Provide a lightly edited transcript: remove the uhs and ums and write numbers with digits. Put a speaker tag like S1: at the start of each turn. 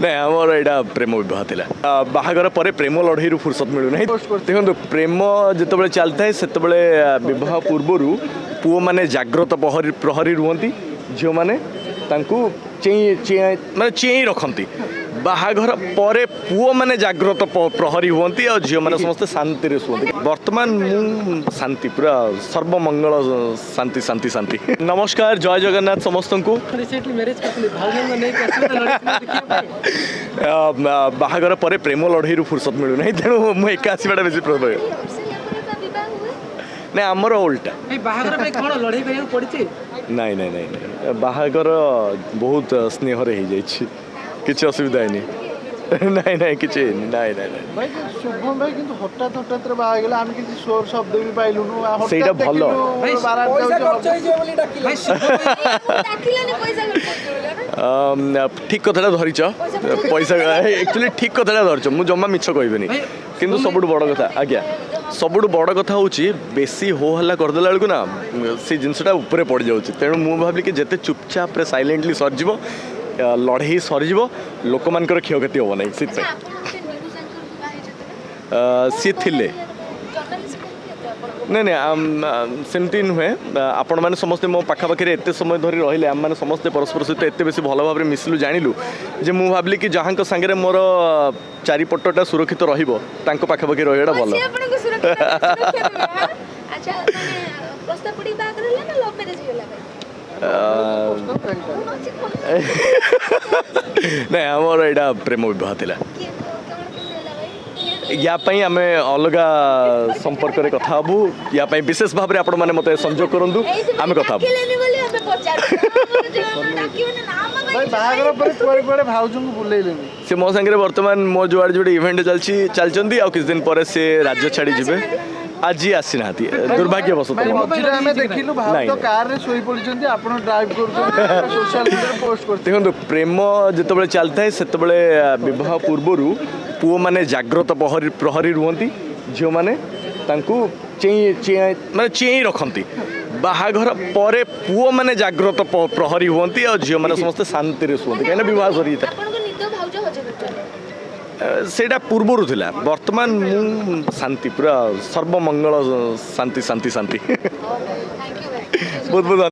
S1: ना आमर यहाँ प्रेम विवाह थिला बाहागर पर प्रेम लड़ई फुर्सत मिलू ना देखो प्रेम जिते चलता है से विवाह पूर्वर पुओ मैंने जाग्रत प्रहरी रुहति झील मैंने माने चेई रखती बाहाघर पर पुओ मैंने जाग्रत प्रहरी हुंती और झील मैंने समस्ते शांति रे शुंती वर्तमान मु शांति पूरा सर्वमंगल शांति शांति शांति नमस्कार जय जगन्नाथ समस्त को बाहाघर पर प्रेम लड़ई फुर्सत मिलू ना तेणु मुझे एका आसवाटा बेसी प्रभाव ना आमर उल्टा नाई नाई नाई बाहाघर बहुत स्नेह रे हो जाइए किसी असुविधा है नाई नाई किसी नाई नाई
S2: भाई शुभम भाई किंतु हठात हठात रे बाहा गेला हम किसी शोर शब्द भी पाइलुनु
S1: सेटा भलो ठीक कथा धरिच पैसा एक्चुअली ठीक कथा धरिच मु जमा मिछ कहबेनी किंतु सबुठ बड़ कथा आज्ञा सबुठ बड़ कथा होची बेसी हो हल्ला करदेला बेलू ना से जिनसटा ऊपर पड़ जाउची तेणु मु भाबली कि जेते चुपचाप रे साइलेंटली सरजिवो लड़ई सरजिवो लोक मानकर क्षयक्षति हम ना सी थिले नहीं नहीं सेमती नुहे आपण मैंने समस्ते मो पाखापाखि एत समय धरी रहिले आम मैंने समस्ते परस्पर सहित एत बेसी भल भाव में मिसलु जानिलु जे मु भाबली कि जहाँ सांगे मोर चारिपटटा सुरक्षित रहिबो तांको पाखापाखि रहिबाटा भल नहीं आमर यहाँ प्रेम विवाह थिला या आम अलग संपर्क में कथा हबू या विशेष भाव में आपण मैंने मत संजोग करूँ आम कथा से मो सांगे बर्तमान मो जो जो इवेंट चलती आ किसी दिन पर से राज्य छाड़ी जी आज आसी ना दुर्भाग्यवश देखो प्रेम जिते चलता है से विवाह पूर्वर पुओ मैंने जाग्रत प्रहरी रुहति झील मैंने माने चेई रखती बाहाघर पर पुओ मैंने जाग्रत प्रहरी हुंती और झील मैंने समस्ते शांति रे शुंती कहीं विवाह सरी सेटा पूर्वर थिला वर्तमान मु शांति पूरा सर्वमंगल शांति शांति शांति बहुत बहुत